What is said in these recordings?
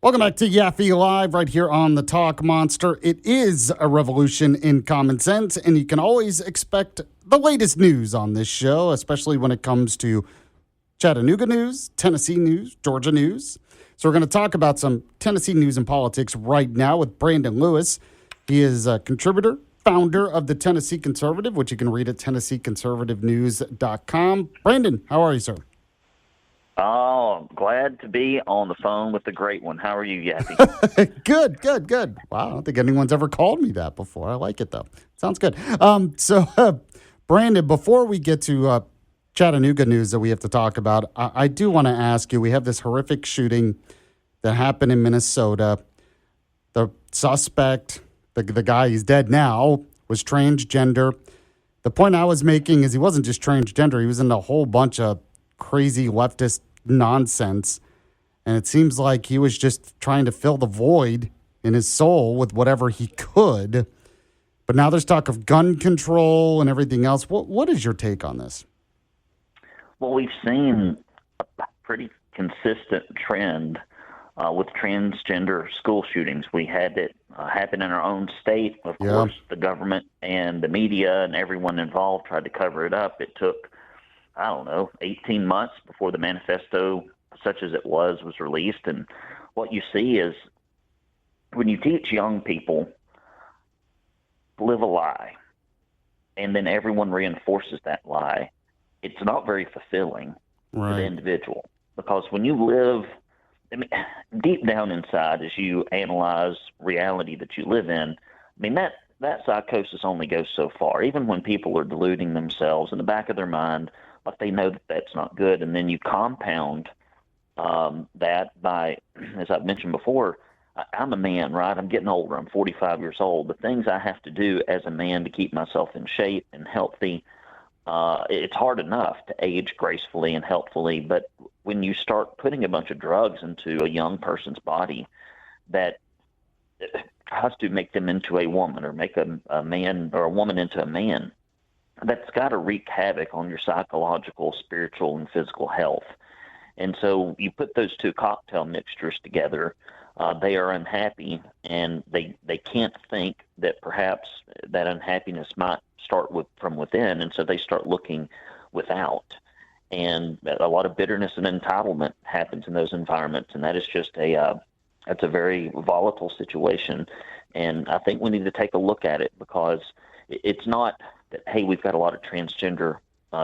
Welcome back to YAFFEE Live right here on the Talk Monster. It is a revolution in common sense, and you can always expect the latest news on this show, especially when it comes to Chattanooga news, Tennessee news, Georgia news. So we're going to talk about some Tennessee news and politics right now with Brandon Lewis. He is a contributor, founder of the Tennessee Conservative, which you can read at TennesseeConservativeNews.com. Brandon, how are you, sir? Oh, glad to be on the phone with the great one. How are you, YAFFEE? Good. Wow, I don't think anyone's ever called me that before. I like it, though. Sounds good. Brandon, before we get to Chattanooga news that we have to talk about, I do want to ask you, we have this horrific shooting that happened in Minnesota. The suspect, the guy, he's dead now, was transgender. The point I was making is he wasn't just transgender. He was in a whole bunch of crazy leftist nonsense. And it seems like he was just trying to fill the void in his soul with whatever he could. But now there's talk of gun control and everything else. What is your take on this? Well, we've seen a pretty consistent trend with transgender school shootings. We had it happen in our own state. Of course, the government and the media and everyone involved tried to cover it up. It took 18 months before the manifesto, such as it was released. And what you see is when you teach young people, live a lie, and then everyone reinforces that lie, it's not very fulfilling for the individual. Because when you live, deep down inside, as you analyze reality that you live in, that psychosis only goes so far. Even when people are deluding themselves in the back of their mind, like they know that that's not good, and then you compound that by, as I've mentioned before, I'm a man, right? I'm getting older. I'm 45 years old. The things I have to do as a man to keep myself in shape and healthy, it's hard enough to age gracefully and healthfully, but when you start putting a bunch of drugs into a young person's body that tries to make them into a woman or make a man or a woman into a man, that's got to wreak havoc on your psychological, spiritual, and physical health. And so you put those two cocktail mixtures together, they are unhappy, and they can't think that perhaps that unhappiness might start from within, and so they start looking without. And a lot of bitterness and entitlement happens in those environments, and that is just that's a very volatile situation. And I think we need to take a look at it, because it's not that, hey, we've got a lot of transgender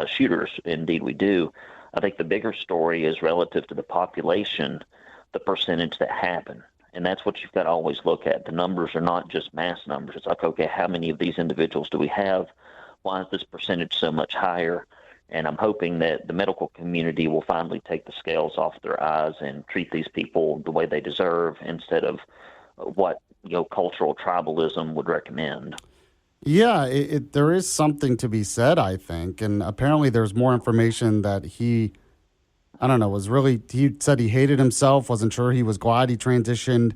shooters. Indeed, we do. I think the bigger story is relative to the population, the percentage that happen. And that's what you've got to always look at. The numbers are not just mass numbers. It's like, okay, how many of these individuals do we have? Why is this percentage so much higher? And I'm hoping that the medical community will finally take the scales off their eyes and treat these people the way they deserve, instead of what cultural tribalism would recommend. Yeah, there is something to be said, I think. And apparently there's more information that he said he hated himself, wasn't sure he was glad he transitioned,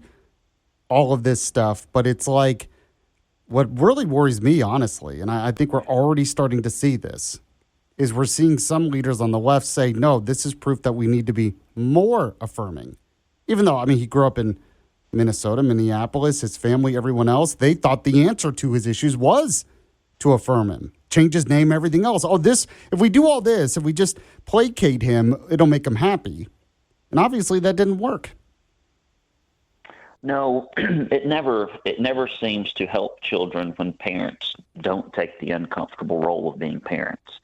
all of this stuff. But it's like, what really worries me, honestly, and I think we're already starting to see this, is we're seeing some leaders on the left say, no, this is proof that we need to be more affirming. Even though, he grew up in Minnesota, Minneapolis, his family, everyone else, they thought the answer to his issues was to affirm him, change his name, everything else. If we do all this, if we just placate him, it'll make him happy. And obviously that didn't work. No, it never seems to help children when parents don't take the uncomfortable role of being parents.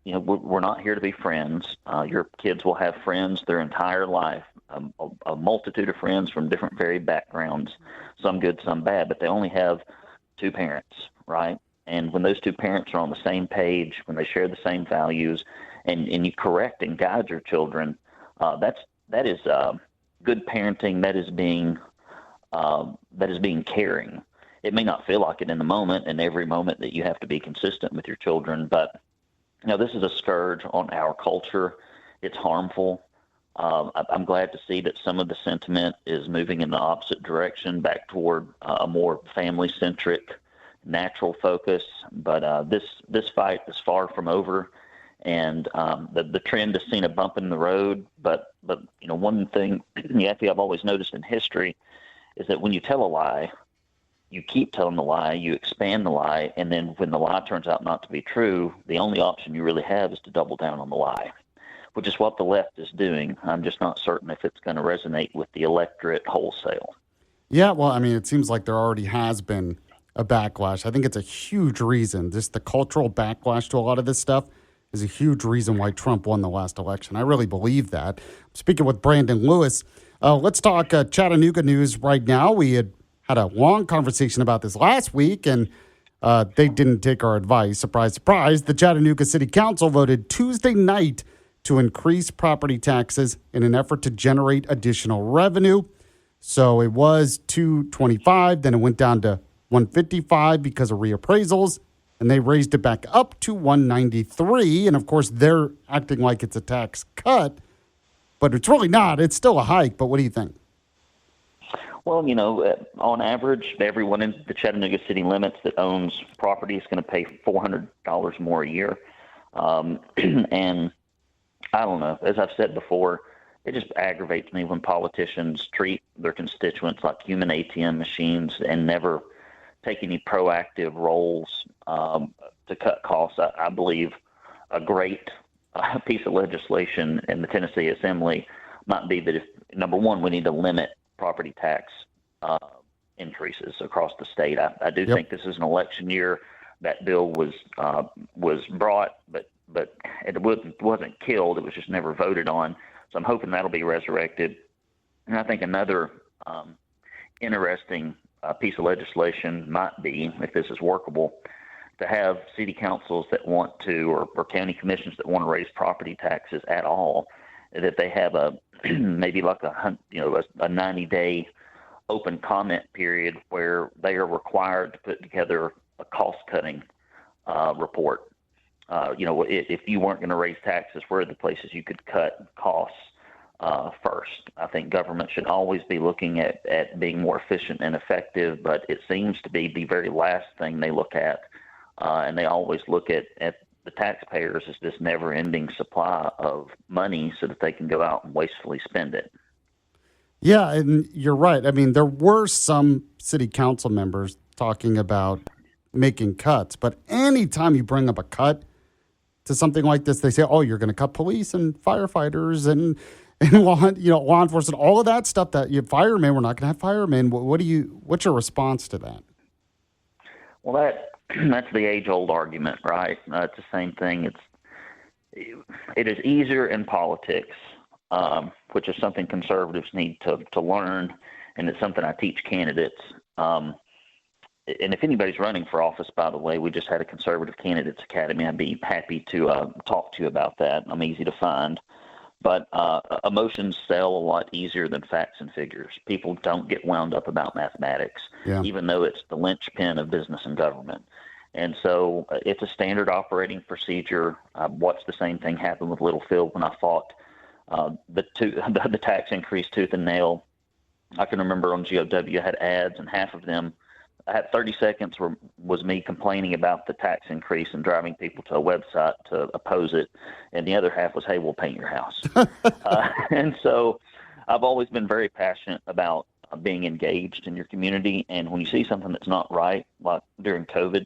We're not here to be friends. Your kids will have friends their entire life, a multitude of friends from different varied backgrounds, some good, some bad, but they only have two parents, right? And when those two parents are on the same page, when they share the same values, and you correct and guide your children, that is good parenting. That is being caring. It may not feel like it in the moment, and every moment that you have to be consistent with your children, but this is a scourge on our culture. It's harmful. I'm glad to see that some of the sentiment is moving in the opposite direction, back toward a more family-centric, natural focus. But this fight is far from over, and the trend has seen a bump in the road. But one thing YAFFEE I've always noticed in history is that when you tell a lie, you keep telling the lie, you expand the lie, and then when the lie turns out not to be true, the only option you really have is to double down on the lie, which is what the left is doing. I'm just not certain if it's going to resonate with the electorate wholesale. Yeah, well, I mean, it seems like there already has been a backlash. I think it's a huge reason. Just the cultural backlash to a lot of this stuff is a huge reason why Trump won the last election. I really believe that. Speaking with Brandon Lewis, let's talk Chattanooga news right now. We had a long conversation about this last week, and they didn't take our advice. Surprise, surprise. The Chattanooga City Council voted Tuesday night to increase property taxes in an effort to generate additional revenue. So it was $225, then it went down to $155 because of reappraisals, and they raised it back up to $193. And of course, they're acting like it's a tax cut, but it's really not. It's still a hike. But what do you think? Well, on average, everyone in the Chattanooga city limits that owns property is going to pay $400 more a year. And I don't know. As I've said before, it just aggravates me when politicians treat their constituents like human ATM machines and never take any proactive roles to cut costs. I believe a great piece of legislation in the Tennessee Assembly might be that if, number one, we need to limit property tax increases across the state. I do think this is an election year. That bill was brought, but it wasn't killed. It was just never voted on. So I'm hoping that'll be resurrected. And I think another interesting piece of legislation might be, if this is workable, to have city councils that want to, or county commissions that want to raise property taxes at all, that they have a maybe like a 90-day open comment period where they are required to put together a cost-cutting report. If you weren't going to raise taxes, where are the places you could cut costs first? I think government should always be looking at being more efficient and effective, but it seems to be the very last thing they look at. And they always look at the taxpayers as this never-ending supply of money so that they can go out and wastefully spend it. Yeah, and you're right. I mean, there were some city council members talking about making cuts, but anytime you bring up a cut to something like this, they say, oh, you're going to cut police and firefighters and law enforcement, all of that stuff that you have firemen, we're not going to have firemen. What's your response to that? Well, that's the age-old argument, right? It's the same thing. It is easier in politics, which is something conservatives need to learn, and it's something I teach candidates. And if anybody's running for office, by the way, we just had a Conservative Candidates Academy. I'd be happy to talk to you about that. I'm easy to find. But emotions sell a lot easier than facts and figures. People don't get wound up about mathematics, even though it's the linchpin of business and government. And so it's a standard operating procedure. I've watched the same thing happen with Littlefield when I fought the tax increase tooth and nail. I can remember on GOW I had ads, and half of them, I had 30 seconds was me complaining about the tax increase and driving people to a website to oppose it, and the other half was, hey, we'll paint your house. And so I've always been very passionate about being engaged in your community, and when you see something that's not right, like during COVID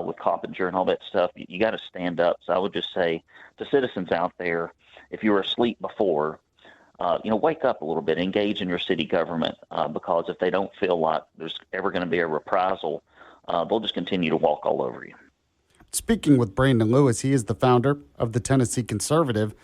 with Coppinger and all that stuff, you got to stand up. So I would just say to citizens out there, if you were asleep before, wake up a little bit, engage in your city government, because if they don't feel like there's ever going to be a reprisal, they'll just continue to walk all over you. Speaking with Brandon Lewis, he is the founder of the Tennessee Conservative.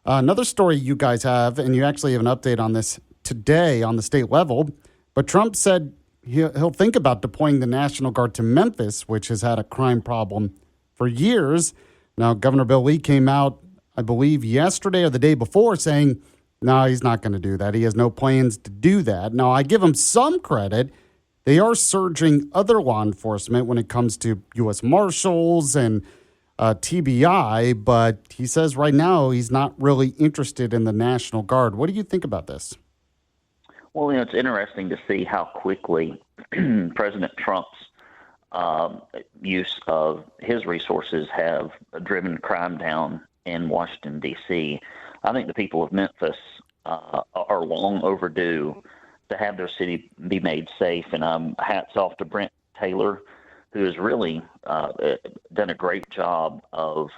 Another story you guys have, and you actually have an update on this today on the state level, but Trump said he'll think about deploying the National Guard to Memphis, which has had a crime problem for years. Now, Governor Bill Lee came out, I believe, yesterday or the day before saying, no, he's not going to do that. He has no plans to do that. Now, I give him some credit. They are surging other law enforcement when it comes to U.S. Marshals and TBI, but he says right now he's not really interested in the National Guard. What do you think about this? Well, it's interesting to see how quickly President Trump's use of his resources have driven crime down in Washington, D.C. I think the people of Memphis are long overdue to have their city be made safe. And hats off to Brent Taylor, who has really done a great job of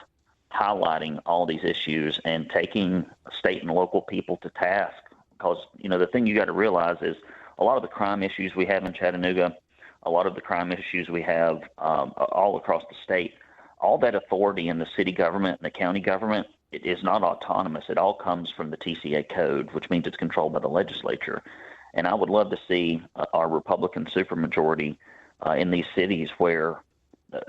highlighting all these issues and taking state and local people to task. Because, the thing you got to realize is a lot of the crime issues we have in Chattanooga, a lot of the crime issues we have all across the state, all that authority in the city government and the county government, it is not autonomous. It all comes from the TCA code, which means it's controlled by the legislature. And I would love to see our Republican supermajority in these cities where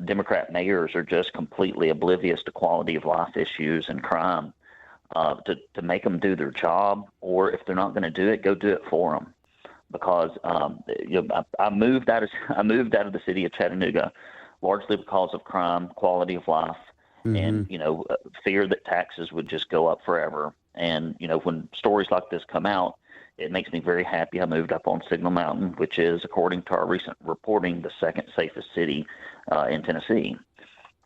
Democrat mayors are just completely oblivious to quality of life issues and crime, to make them do their job, or if they're not going to do it, go do it for them. Because I moved out of the city of Chattanooga largely because of crime, quality of life, and fear that taxes would just go up forever. And when stories like this come out, it makes me very happy. I moved up on Signal Mountain, which is, according to our recent reporting, the second safest city in Tennessee.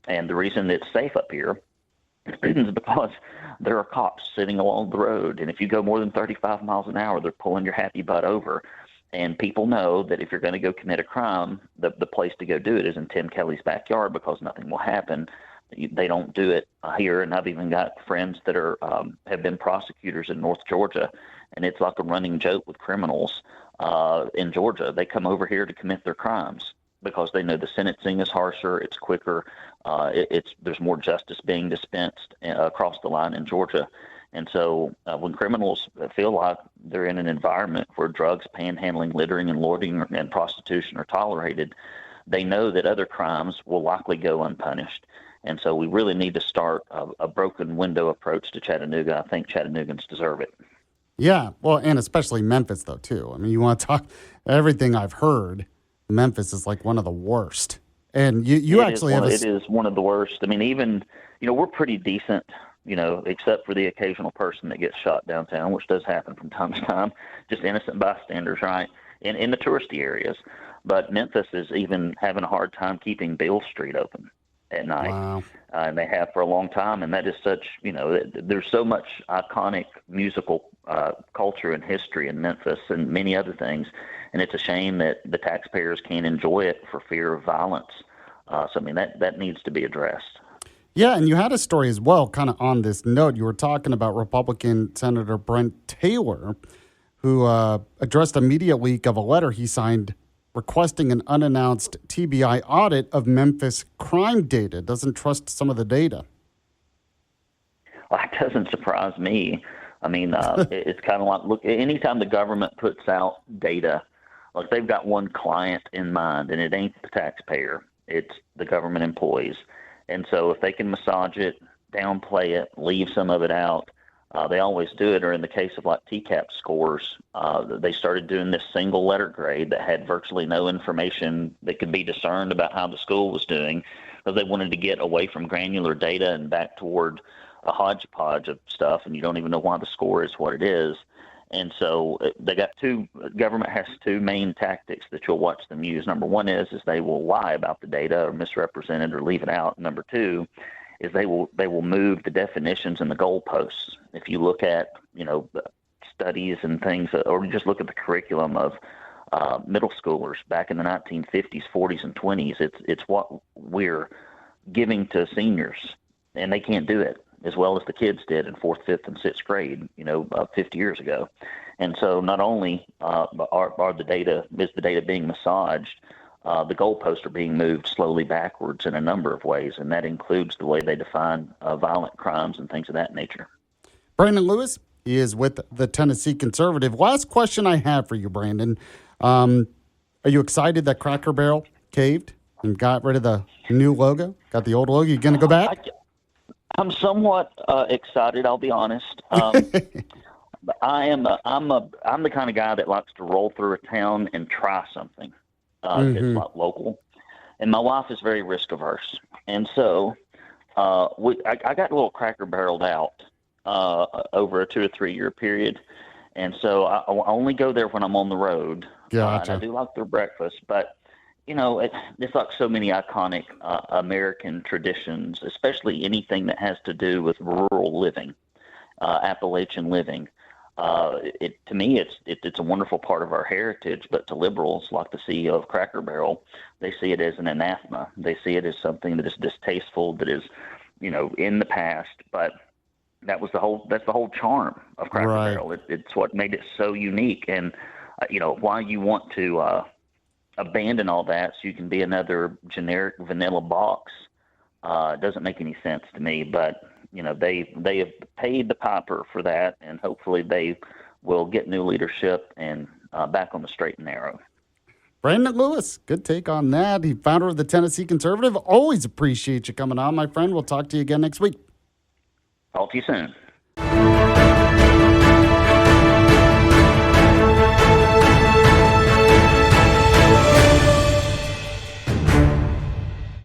And the reason it's safe up here is because there are cops sitting along the road, and if you go more than 35 miles an hour, they're pulling your happy butt over. And people know that if you're going to go commit a crime, the place to go do it is in Tim Kelly's backyard, because nothing will happen. They don't do it here, and I've even got friends that are have been prosecutors in North Georgia, and it's like a running joke with criminals in Georgia. They come over here to commit their crimes because they know the sentencing is harsher, it's quicker, there's more justice being dispensed across the line in Georgia. And so when criminals feel like they're in an environment where drugs, panhandling, littering, and loitering and prostitution are tolerated, they know that other crimes will likely go unpunished. And so we really need to start a broken window approach to Chattanooga. I think Chattanoogans deserve it. Yeah, well, and especially Memphis, though, too. I mean, you want to talk, everything I've heard, Memphis is like one of the worst. And you actually have it is one of the worst. I mean, even, we're pretty decent, except for the occasional person that gets shot downtown, which does happen from time to time, just innocent bystanders, right, in the touristy areas. But Memphis is even having a hard time keeping Beale Street open at night. Wow. And they have for a long time. And that is such, there's so much iconic musical culture and history in Memphis and many other things. And it's a shame that the taxpayers can't enjoy it for fear of violence. So, I mean, that needs to be addressed. Yeah, and you had a story as well, kind of on this note. You were talking about Republican Senator Brent Taylor, who addressed a media leak of a letter he signed requesting an unannounced TBI audit of Memphis crime data. Doesn't trust some of the data. Well, it doesn't surprise me. I mean, it's kind of like, look, anytime the government puts out data, like they've got one client in mind, and it ain't the taxpayer, it's the government employees. And so if they can massage it, downplay it, leave some of it out, they always do it. Or in the case of like TCAP scores, they started doing this single letter grade that had virtually no information that could be discerned about how the school was doing, because they wanted to get away from granular data and back toward a hodgepodge of stuff, and you don't even know why the score is what it is. And so government has two main tactics that you'll watch them use. Number one is they will lie about the data or misrepresent it or leave it out. Number two is they will move the definitions and the goalposts. If you look at, studies and things, or just look at the curriculum of middle schoolers back in the 1950s, 40s, and 20s, it's what we're giving to seniors, and they can't do it as well as the kids did in 4th, 5th, and 6th grade, 50 years ago. And so not only is the data being massaged, the goalposts are being moved slowly backwards in a number of ways, and that includes the way they define violent crimes and things of that nature. Brandon Lewis, he is with the Tennessee Conservative. Last question I have for you, Brandon. Are you excited that Cracker Barrel caved and got rid of the new logo, got the old logo? You going to go back? I'm somewhat excited, I'll be honest. I'm the kind of guy that likes to roll through a town and try something. It's like local. And my wife is very risk averse. And so I got a little Cracker Barreled out over a 2 or 3 year period. And so I only go there when I'm on the road. Gotcha. And I do like their breakfast, but It's like so many iconic American traditions, especially anything that has to do with rural living, Appalachian living. To me, it's a wonderful part of our heritage, but to liberals like the CEO of Cracker Barrel, they see it as an anathema. They see it as something that is distasteful, that is, in the past. But that's the whole charm of Cracker Right. Barrel. It's what made it so unique, and why you want to abandon all that so you can be another generic vanilla box doesn't make any sense to me. But they have paid the piper for that, and hopefully they will get new leadership and back on the straight and narrow. Brandon Lewis, good take on that. He founder of the Tennessee Conservative. Always appreciate you coming on, my friend. We'll talk to you again next week. Talk to you soon.